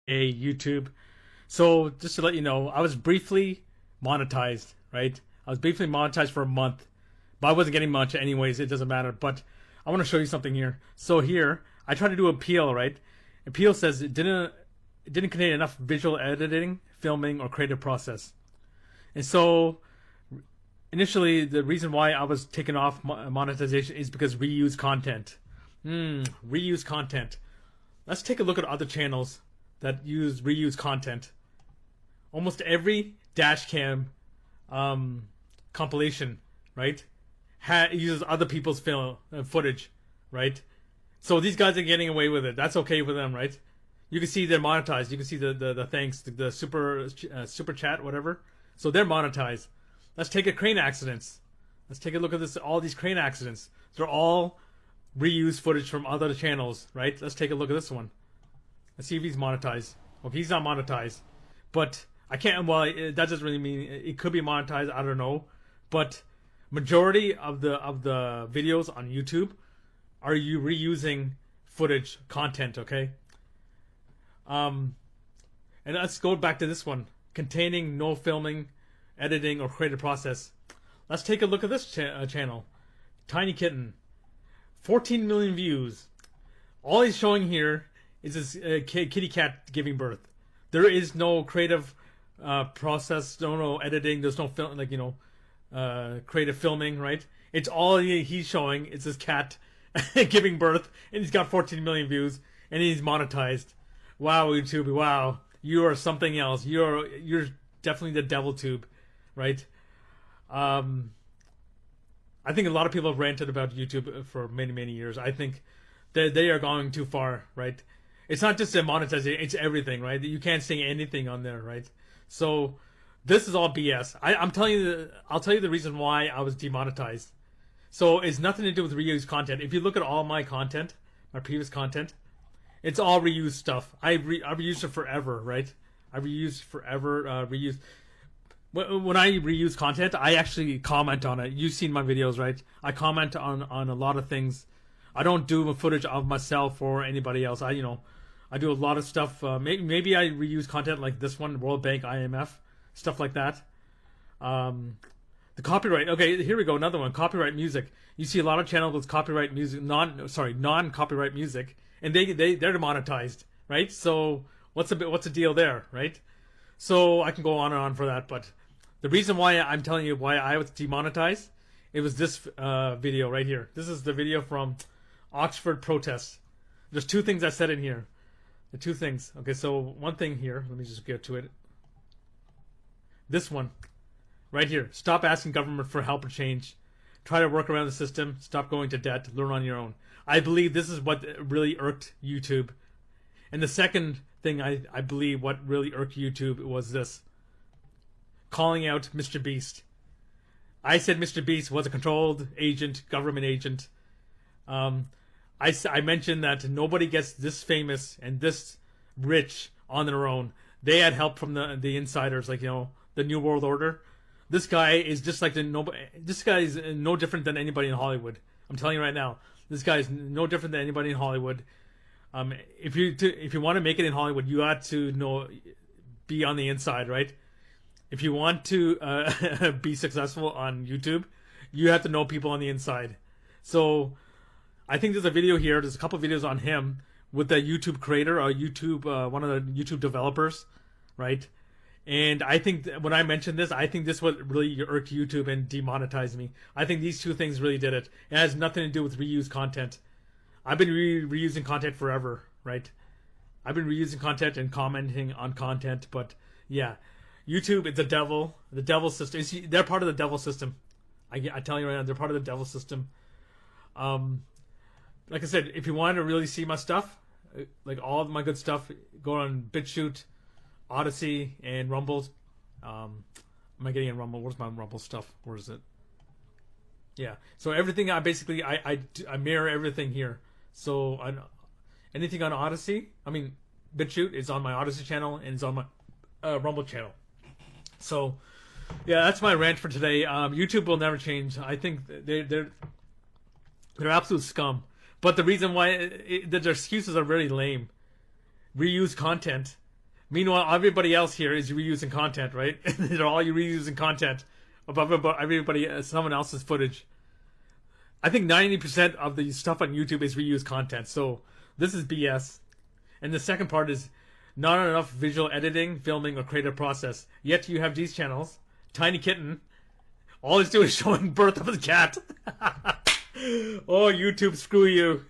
a YouTube. So just to let you know, I was briefly monetized, right? I was briefly monetized for a month, but I wasn't getting much anyways. It doesn't matter. But I want to show you something here. So here, I tried to do appeal, right? Appeal says it didn't contain enough visual editing, filming, or creative process. And so initially, the reason why I was taken off monetization is because reuse content. Reuse content. Let's take a look at other channels that use reuse content. Almost every dashcam compilation, right, uses other people's film footage, right? So these guys are getting away with it. That's okay with them, right? You can see they're monetized. You can see the thanks, the super chat, whatever. So they're monetized. Let's take a crane accidents. Let's take a look at this. All these crane accidents. They're all reused footage from other channels, right? Let's take a look at this one. Let's see if he's monetized. Okay, he's not monetized, but I can't. Well, that doesn't really mean it could be monetized. I don't know, but majority of the videos on YouTube are you reusing footage content. Okay. And let's go back to this one, containing no filming, editing, or creative process. Let's take a look at this channel, Tiny Kitten, 14 million views. All he's showing here is this kitty cat giving birth. There is no creative process, no editing. There's no film, creative filming, right? It's all he's showing. It's this cat giving birth, and he's got 14 million views, and he's monetized. Wow, YouTube! Wow, you are something else. You're definitely the devil tube, right? I think a lot of people have ranted about YouTube for many years. I think they are going too far, right? It's not just a monetization; it's everything, right? You can't say anything on there, right? So this is all BS. I'm telling you, I'll tell you the reason why I was demonetized. So it's nothing to do with reused content. If you look at all my content, my previous content, it's all reused stuff. I've reused it forever, right? I've reused forever, reused. When I reuse content, I actually comment on it. You've seen my videos, right? I comment on a lot of things. I don't do footage of myself or anybody else. I do a lot of stuff. Maybe I reuse content like this one, World Bank, IMF, stuff like that. The copyright. Okay, here we go. Another one. Copyright music. You see a lot of channels with copyright music, non-copyright music, and they're demonetized, right? So what's the deal there, right? So I can go on and on for that, but the reason why I'm telling you why I was demonetized, it was this video right here. This is the video from Oxford protests. There's two things I said in here. The two things. Okay, so one thing here. Let me just get to it. This one. Right here. Stop asking government for help or change. Try to work around the system. Stop going to debt. Learn on your own. I believe this is what really irked YouTube. And the second thing I believe what really irked YouTube was this. Calling out Mr. Beast. I said Mr. Beast was a controlled agent, government agent. I mentioned that nobody gets this famous and this rich on their own. They had help from the insiders, like, the New World Order. This guy is just like this guy is no different than anybody in Hollywood. I'm telling you right now, this guy is no different than anybody in Hollywood. If you want to make it in Hollywood, you got to be on the inside, right? If you want to be successful on YouTube, you have to know people on the inside. So I think there's a video here. There's a couple of videos on him with the YouTube creator or one of the YouTube developers, right? And I think when I mentioned this, I think this what really irked YouTube and demonetized me. I think these two things really did it. It has nothing to do with reused content. I've been reusing content forever, right? I've been reusing content and commenting on content, but yeah, YouTube is the devil system. They're part of the devil system. I tell you right now, they're part of the devil system. Like I said, if you want to really see my stuff, like all of my good stuff, go on BitChute, Odyssey, and Rumble. Am I getting in Rumble? Where's my Rumble stuff? Where is it? Yeah. So everything I mirror everything here. So anything on Odyssey, BitChute is on my Odyssey channel and it's on my Rumble channel. So yeah, that's my rant for today. YouTube will never change. I think they're absolute scum. But the reason why their excuses are very lame. Reuse content. Meanwhile, everybody else here is reusing content, right? They're all reusing content above everybody, someone else's footage. I think 90% of the stuff on YouTube is reused content. So this is BS. And the second part is not enough visual editing, filming, or creative process. Yet you have these channels. Tiny Kitten. All he's doing is showing birth of his cat. Oh, YouTube, screw you.